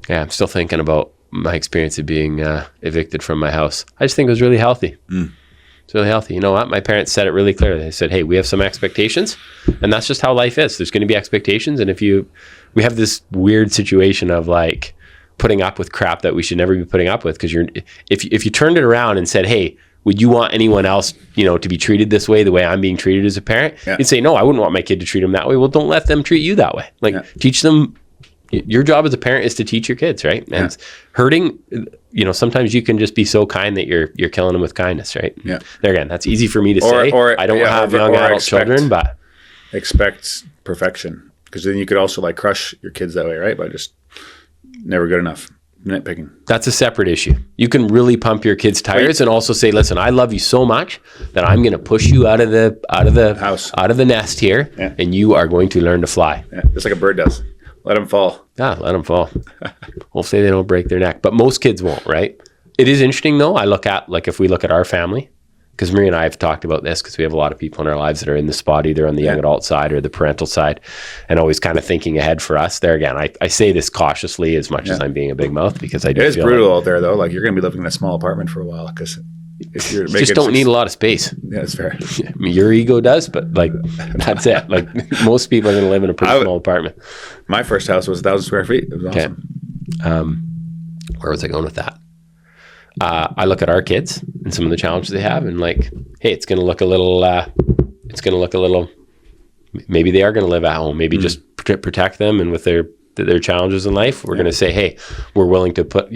Yeah, I'm still thinking about my experience of being evicted from my house. I just think it was really healthy. It's really healthy. You know what? My parents said it really clearly. They said, hey, we have some expectations, and that's just how life is. There's going to be expectations, and we have this weird situation of like putting up with crap that we should never be putting up with, because if you turned it around and said, hey, would you want anyone else, to be treated this way, the way I'm being treated as a parent? Yeah. You'd say, no, I wouldn't want my kid to treat them that way. Well, don't let them treat you that way. Teach them. Your job as a parent is to teach your kids, right? And hurting, sometimes you can just be so kind that you're killing them with kindness, right? Yeah. There again, that's easy for me to say. I don't have young adult children, but expect perfection, because then you could also like crush your kids that way, right? By just never good enough. Nitpicking. That's a separate issue. You can really pump your kids' tires and also say, listen, I love you so much that I'm going to push you out of the house, out of the nest here, and you are going to learn to fly. Yeah, just like a bird does. Let them fall. Yeah, let them fall. Hopefully they don't break their neck. But most kids won't, right? It is interesting, though. I look at, if we look at our family, because Marie and I have talked about this, because we have a lot of people in our lives that are in the spot, either on the young adult side or the parental side, and always kind of thinking ahead for us. There again, I say this cautiously as much as I'm being a big mouth, because I do It is brutal out there, though. Like, you're going to be living in a small apartment for a while, because if you're just don't need a lot of space. Yeah, that's fair. I mean, your ego does, but that's it. Like, most people are going to live in a pretty small apartment. My first house was 1,000 square feet. It was awesome. Where was I going with that? I look at our kids and some of the challenges they have, and hey, it's going to look a little. Maybe they are going to live at home. Maybe just protect them, and with their challenges in life, we're going to say, hey, we're willing to put.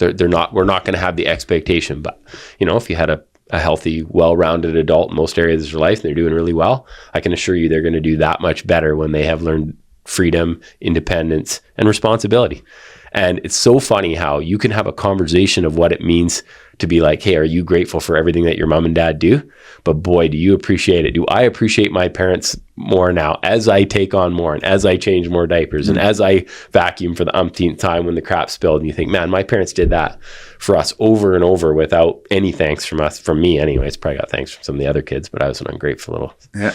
We're not going to have the expectation, but if you had a healthy, well-rounded adult in most areas of their life and they're doing really well, I can assure you they're going to do that much better when they have learned freedom, independence, and responsibility. And it's so funny how you can have a conversation of what it means to be like, hey, are you grateful for everything that your mom and dad do? But boy, do you appreciate it. Do I appreciate my parents more now as I take on more, and as I change more diapers, and as I vacuum for the umpteenth time when the crap spilled? And you think, man, my parents did that for us over and over without any thanks from me anyways. Probably got thanks from some of the other kids, but I was an ungrateful little. Yeah.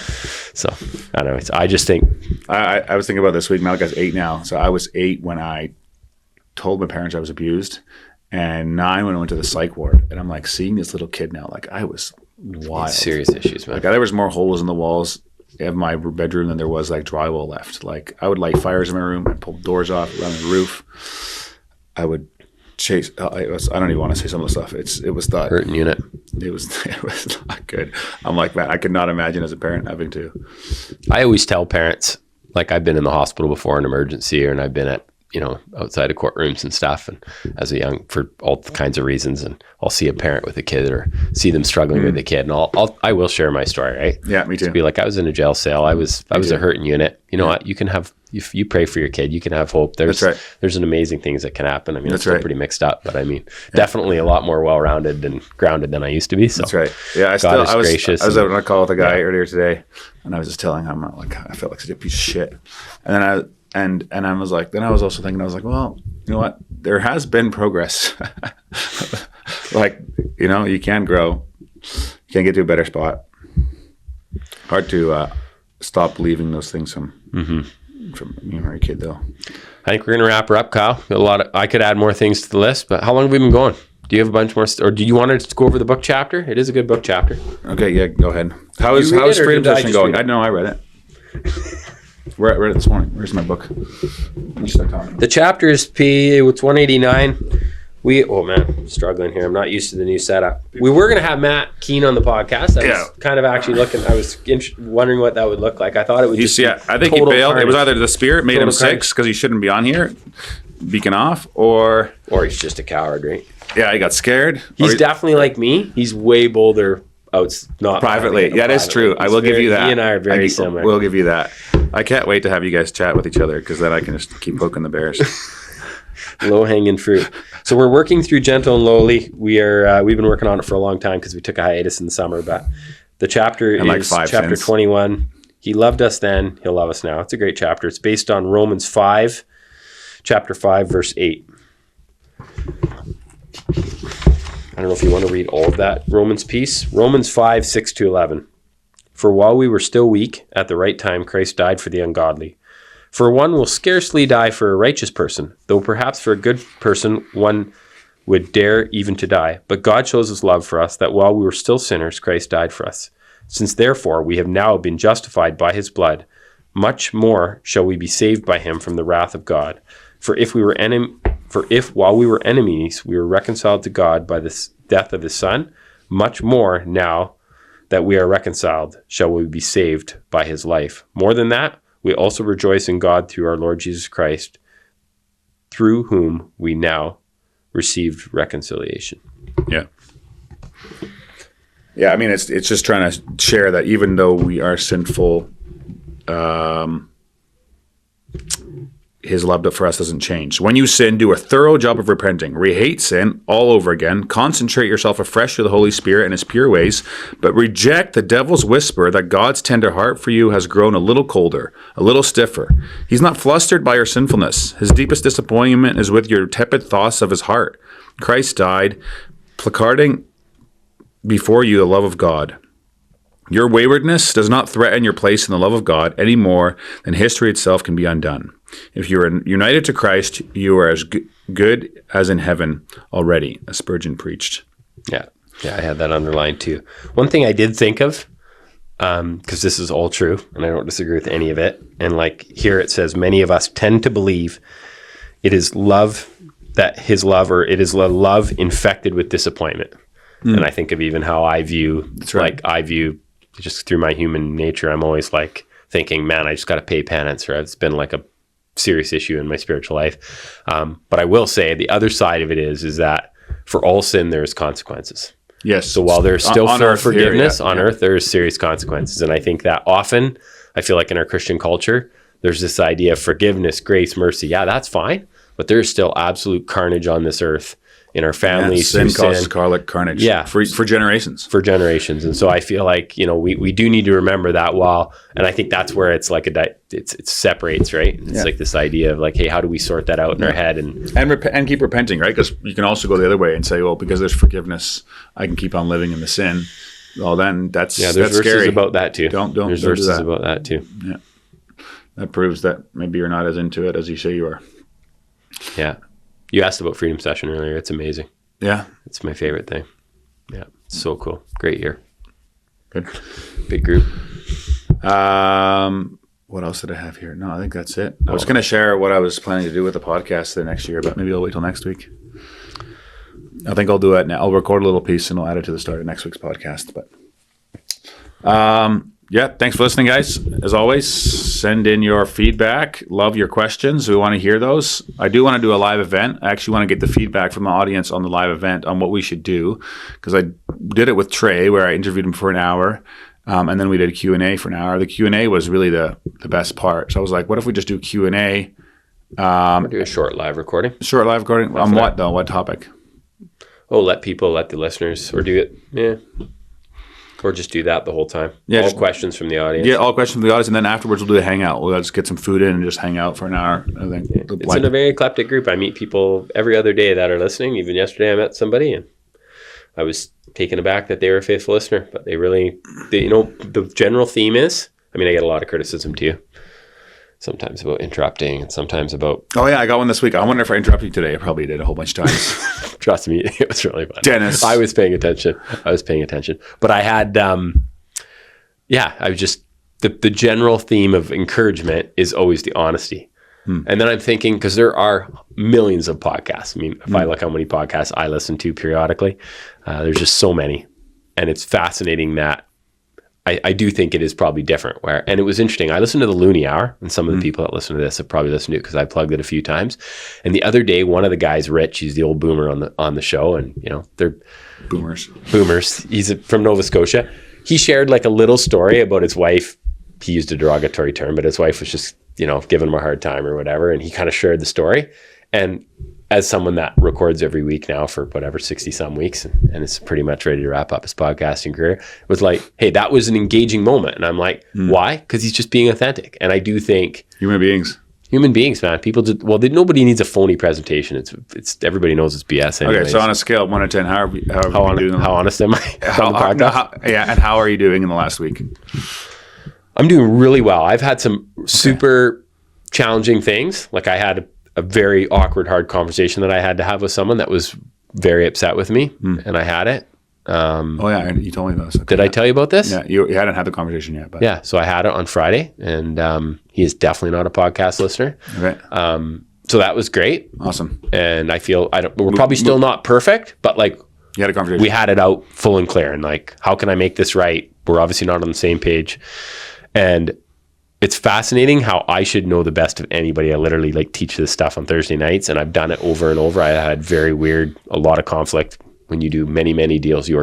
So anyways, I just think. I was thinking about this week. Malachi's 8 now. So I was 8 when I told my parents I was abused, and 9 when I went to the psych ward. And I'm like seeing this little kid now, like I was wild. Serious issues, man. Like there was more holes in the walls of my bedroom than there was like drywall left. Like I would light fires in my room, I'd pull doors off, run on the roof. I would chase. I don't even want to say some of the stuff. It was that hurting unit. It was not good. I'm like, man, I could not imagine as a parent having to. I always tell parents, like I've been in the hospital before in emergency, and I've been at outside of courtrooms and stuff, and as a young, for all kinds of reasons, and I'll see a parent with a kid or see them struggling with a kid, and I will share my story, right? Yeah, me too. To be like, I was in a jail cell, I was a hurting unit. You know what? You can have, if you pray for your kid, you can have hope. There's an amazing things that can happen. I mean, it's still pretty mixed up, but I mean, definitely a lot more well-rounded and grounded than I used to be. So that's right. Yeah, I was gracious. I was on a call with a guy earlier today, and I was just telling him, like, I felt like such a piece of shit, and then I was like, then I was also thinking, I was like, well, you know what? There has been progress. Like, you can grow. You can get to a better spot. Hard to stop believing those things from you and your kid, though. I think we're going to wrap her up, Kyle. I could add more things to the list, but how long have we been going? Do you have a bunch more, or do you want to go over the book chapter? It is a good book chapter. Okay, yeah, go ahead. How is freedom session going? I know I read it. Read it this morning. Where's my book? The chapter is it's 189. I'm struggling here. I'm not used to the new setup. We were going to have Matt Keane on the podcast. I was kind of actually I was wondering what that would look like. I thought it would just I think he bailed. Carnage. It was either the spirit made him sick because he shouldn't be on here, beacon off, or he's just a coward, right? Yeah, he got scared. He's definitely like me. He's way bolder. Not privately. Yeah, that is true. I will give you that. He and I are very similar. We'll give you that. I can't wait to have you guys chat with each other, because then I can just keep poking the bears. Low-hanging fruit. So we're working through Gentle and Lowly. We've been working on it for a long time because we took a hiatus in the summer, but the chapter is chapter 21. He loved us then, he'll love us now. It's a great chapter. It's based on Romans 5, chapter 5, verse 8. I don't know if you want to read all of that Romans piece. Romans 5, 6 to 11. For while we were still weak, at the right time, Christ died for the ungodly. For one will scarcely die for a righteous person, though perhaps for a good person one would dare even to die. But God shows his love for us, that while we were still sinners, Christ died for us. Since therefore we have now been justified by his blood, much more shall we be saved by him from the wrath of God. For if while we were enemies, we were reconciled to God by the death of his Son, much more now that we are reconciled shall we be saved by his life. More than that, we also rejoice in God through our Lord Jesus Christ, through whom we now received reconciliation. Yeah. Yeah, I mean, it's just trying to share that even though we are sinful, his love for us doesn't change. When you sin, do a thorough job of repenting. Hate sin all over again. Concentrate yourself afresh to the Holy Spirit and his pure ways, but reject the devil's whisper that God's tender heart for you has grown a little colder, a little stiffer. He's not flustered by your sinfulness. His deepest disappointment is with your tepid thoughts of his heart. Christ died, placarding before you the love of God. Your waywardness does not threaten your place in the love of God any more than history itself can be undone. If you are united to Christ, you are as good as in heaven already, as Spurgeon preached. Yeah, I had that underlined too. One thing I did think of, because this is all true, and I don't disagree with any of it, and like here it says, many of us tend to believe it is love, that his love, or it is love infected with disappointment. And I think of even how I view, I view just through my human nature, I'm always like thinking, man, I just got to pay penance, or it's been like a serious issue in my spiritual life. But I will say the other side of it is that for all sin, there's consequences. Yes. So while there's still full forgiveness on earth, there is serious consequences. And I think that often, I feel like in our Christian culture, there's this idea of forgiveness, grace, mercy. Yeah, that's fine. But there's still absolute carnage on this earth in our families. Sin causes carnage. Yeah. For generations. For generations. And so I feel like, we do need to remember that and I think that's where it's like it separates, right? It's like this idea of like, hey, how do we sort that out in our head? And keep repenting, right? Because you can also go the other way and say, well, because there's forgiveness, I can keep on living in the sin. Well, then there's verses scary. About that too. There's verses that. about that too. Yeah. That proves that maybe you're not as into it as you say you are. Yeah. You asked about Freedom Session earlier. It's amazing. Yeah. It's my favorite thing. Yeah. It's so cool. Great year. Good. Big group. What else did I have here? No, I think that's it. I was going to share what I was planning to do with the podcast the next year, but maybe I'll wait till next week. I think I'll do it now. I'll record a little piece and I'll add it to the start of next week's podcast. But yeah, thanks for listening, guys. As always, send in your feedback. Love your questions. We want to hear those. I do want to do a live event. I actually want to get the feedback from the audience on the live event on what we should do, because I did it with Trey where I interviewed him for an hour, and then we did a Q&A for an hour. The Q&A was really the best part. So I was like, what if we just do Q&A? Do a short live recording. Short live recording? On what, though? What topic? Let the listeners, or do it. Yeah. Or just do that the whole time. Yeah, all questions from the audience. Yeah, all questions from the audience, and then afterwards we'll do a hangout. We'll just get some food in and just hang out for an hour. I think it's in a very eclectic group. I meet people every other day that are listening. Even yesterday, I met somebody, and I was taken aback that they were a faithful listener. But the general theme is. I mean, I get a lot of criticism too. Sometimes about interrupting, and sometimes about. Oh yeah, I got one this week. I wonder if I interrupted you today. I probably did a whole bunch of times. Trust me, it was really fun. Dennis, I was paying attention. But I had, I was just the general theme of encouragement is always the honesty. And then I'm thinking, because there are millions of podcasts. I mean, if I look how many podcasts I listen to periodically, there's just so many, and it's fascinating that. I do think it is probably different. And it was interesting. I listened to the Looney Hour, and some of the people that listen to this have probably listened to it because I plugged it a few times. And the other day, one of the guys, Rich, he's the old boomer on the show, and they're boomers. He's from Nova Scotia. He shared like a little story about his wife. He used a derogatory term, but his wife was just giving him a hard time or whatever. And he kind of shared the story. And as someone that records every week now for whatever 60 some weeks and is pretty much ready to wrap up his podcasting career, it was like, hey, that was an engaging moment. And I'm like, why? Because he's just being authentic. And I do think human beings, man, people just, nobody needs a phony presentation. It's everybody knows it's BS anyways. Okay, so on a scale of 1 to 10, how are you doing? How honest am I? And how are you doing in the last week? I'm doing really well. I've had some super challenging things. Like I had a very awkward, hard conversation that I had to have with someone that was very upset with me, and I had it. You told me about this. Okay. Did I tell you about this? Yeah, you hadn't had the conversation yet. But. Yeah, so I had it on Friday, and he is definitely not a podcast listener. Okay. So that was great. Awesome. And I feel we're probably still not perfect, but like you had a conversation. We had it out full and clear, and like, how can I make this right? We're obviously not on the same page, and it's fascinating how I should know the best of anybody. I literally like teach this stuff on Thursday nights, and I've done it over and over. I had a lot of conflict. When you do many, many deals, you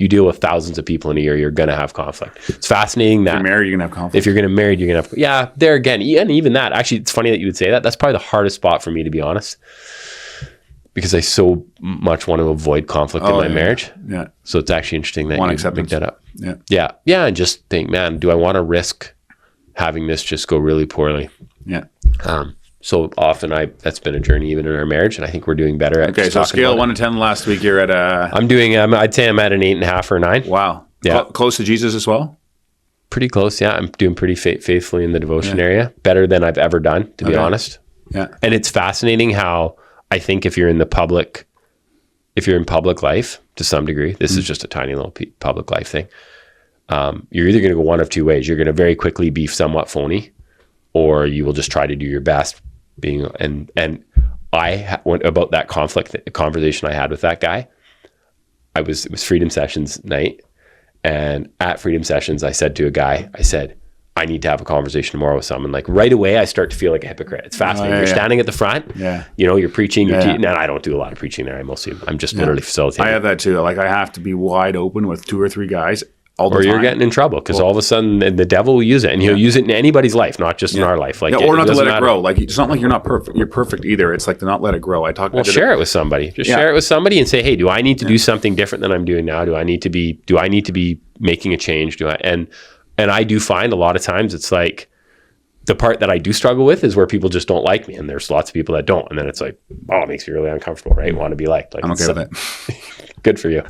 deal with thousands of people in a year, you're going to have conflict. It's fascinating that if you're married, you're going to have conflict. If you're going to marry, you're going to have, there again, and even that, actually, it's funny that you would say that. That's probably the hardest spot for me, to be honest, because I so much want to avoid conflict in my marriage. Yeah. So it's actually interesting that you make that up. Yeah. Yeah. And just think, man, do I want to risk having this just go really poorly? Yeah. So often that's been a journey even in our marriage, and I think we're doing better at so scale 1 to 10 last week, you're at I'd say I'm at an 8.5 or a 9. Wow. Yeah. Close to Jesus as well? Pretty close, yeah. I'm doing pretty faithfully in the devotion area. Better than I've ever done, to be honest. Yeah. And it's fascinating how I think if you're in public life to some degree, this is just a tiny little public life thing, you're either going to go one of two ways. You're going to very quickly be somewhat phony, or you will just try to do your best and I went about that conversation I had with that guy. It was Freedom Sessions night, and at Freedom Sessions, I said to a guy, I need to have a conversation tomorrow with someone. Like right away, I start to feel like a hypocrite. It's fascinating. You're standing at the front. Yeah. You're preaching. And I don't do a lot of preaching there. I'm just literally facilitating. I have that too. Like I have to be wide open with 2 or 3 guys. Or you're getting in trouble because all of a sudden the devil will use it, and he'll use it in anybody's life, not just in our life. Like, or not to let it grow. Like it's not like you're not perfect. You're perfect either. It's like to not let it grow. Share it with somebody. Share it with somebody and say, hey, do I need to do something different than I'm doing now? Do I need to be making a change? And I do find a lot of times it's like the part that I do struggle with is where people just don't like me, and there's lots of people that don't, and then it's like, oh, it makes me really uncomfortable, right? Want to be liked. Like, I'm okay with it. Good for you.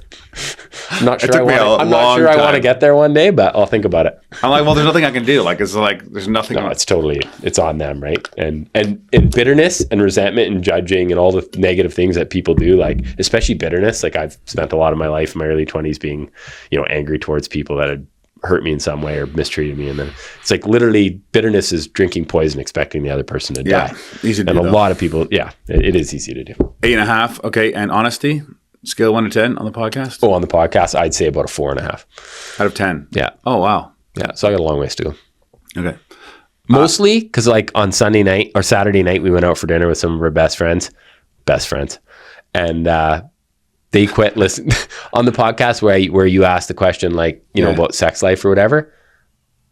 I'm not sure I want to get there one day, but I'll think about it. I'm like, well, there's nothing I can do. Like, it's like, there's nothing. No, it's on them, right? And bitterness and resentment and judging and all the negative things that people do, like, especially bitterness. Like, I've spent a lot of my life in my early 20s being, angry towards people that had hurt me in some way or mistreated me. And then it's like literally bitterness is drinking poison, expecting the other person to die. Easy to do. And a lot of people, it is easy to do. 8.5. Okay. And honesty, scale 1 to 10 on the podcast? Oh, on the podcast, I'd say about a 4.5. Out of 10? Yeah. Oh, wow. Yeah. So I got a long ways to go. Okay. Mostly because like on Sunday night or Saturday night, we went out for dinner with some of our best friends. And, they quit listening on the podcast where you asked the question, like, about sex life or whatever.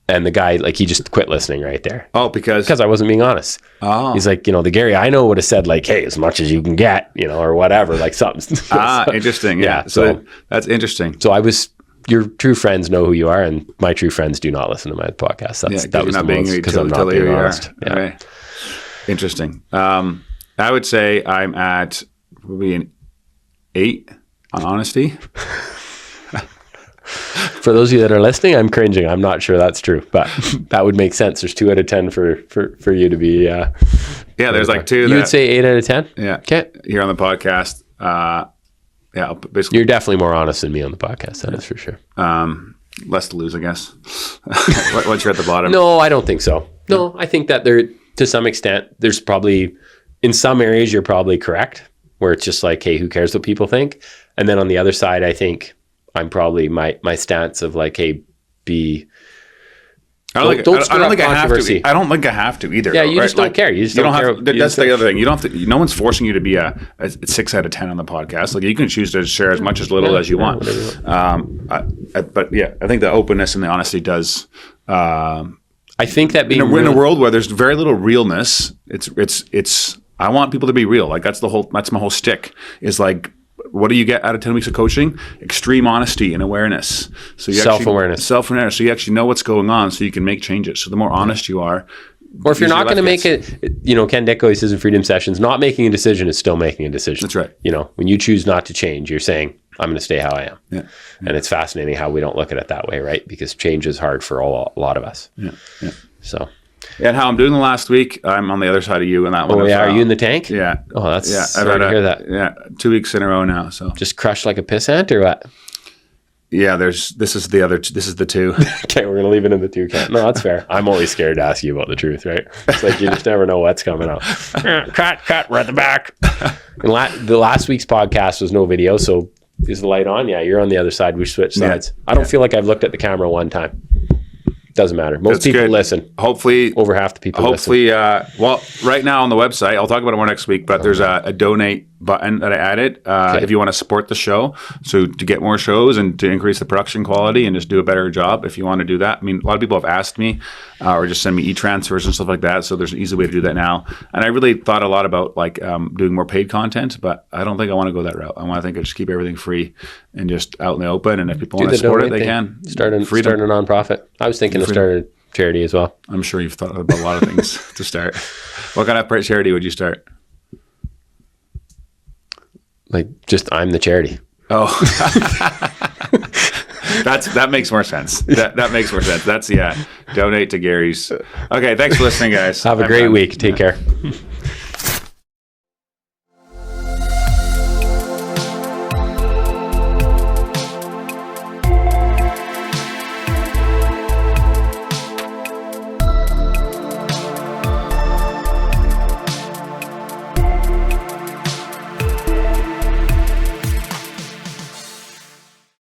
And the guy, like, he just quit listening right there. Oh, because I wasn't being honest. Oh, he's like, the Gary I know would have said like, hey, as much as you can get, or whatever, like something. Interesting. Yeah. So that's interesting. So your true friends know who you are, and my true friends do not listen to my podcast. That was the most because I'm not being honest. Yeah. Right. Interesting. I would say I'm at probably an 8 on honesty. For those of you that are listening, I'm cringing. I'm not sure that's true, but that would make sense. There's 2 out of 10 for you to be. There's like 2. You would say 8 out of 10. Yeah. Okay. Here on the podcast. Basically, you're definitely more honest than me on the podcast. That is for sure. Less to lose, I guess. Once you're at the bottom. No, I don't think so. No, I think that to some extent, there's probably in some areas you're probably correct, where it's just like, hey, who cares what people think? And then on the other side, I think I'm probably my stance of like, hey, I don't think I have to. I don't think I have to either. Yeah, you just don't care. You just don't care. That's the other thing. You don't have to. No one's forcing you to be a 6 out of 10 on the podcast. Like you can choose to share as much as little as you want. But yeah, I think the openness and the honesty does. I think that being in a world where there's very little realness, it's I want people to be real. Like that's my whole shtick is like, what do you get out of 10 weeks of coaching? Extreme honesty and awareness. So you Self-awareness. Self-awareness. So you actually know what's going on so you can make changes. So the more honest you are. Or if you're not going to make it, Ken Dicko, he says in Freedom Sessions, not making a decision is still making a decision. That's right. When you choose not to change, you're saying, I'm going to stay how I am. Yeah. And it's fascinating how we don't look at it that way, right? Because change is hard for a lot of us. Yeah. So. Yeah, and how I'm doing the last week, I'm on the other side of you in that one. Oh, yeah. Are you in the tank? Yeah. Oh, that's sorry to hear that. Yeah, 2 weeks in a row now. So just crushed like a pissant or what? Yeah, this is the 2. Okay, we're gonna leave it in the 2 count. No, that's fair. I'm always scared to ask you about the truth, right? It's like you just never know what's coming up. Cut, we're at the back. And the last week's podcast was no video, so is the light on? Yeah, you're on the other side. We switched sides. I don't feel like I've looked at the camera one time. Doesn't matter. Most people listen. Hopefully, over half the people listen. Well, right now on the website, I'll talk about it more next week, but there's a donate button that I added if you want to support the show. So to get more shows and to increase the production quality and just do a better job, if you want to do that. I mean, a lot of people have asked me or just send me e-transfers and stuff like that. So there's an easy way to do that now. And I really thought a lot about like doing more paid content, but I don't think I want to go that route. I think I just keep everything free and just out in the open. And if people want to support it, they can. Start a nonprofit. I was thinking of starting a charity as well. I'm sure you've thought about a lot of things to start. What kind of charity would you start? Like just I'm the charity. Oh, that makes more sense. That makes more sense. Donate to Gary's. Okay, thanks for listening, guys. Have a great week. Take care.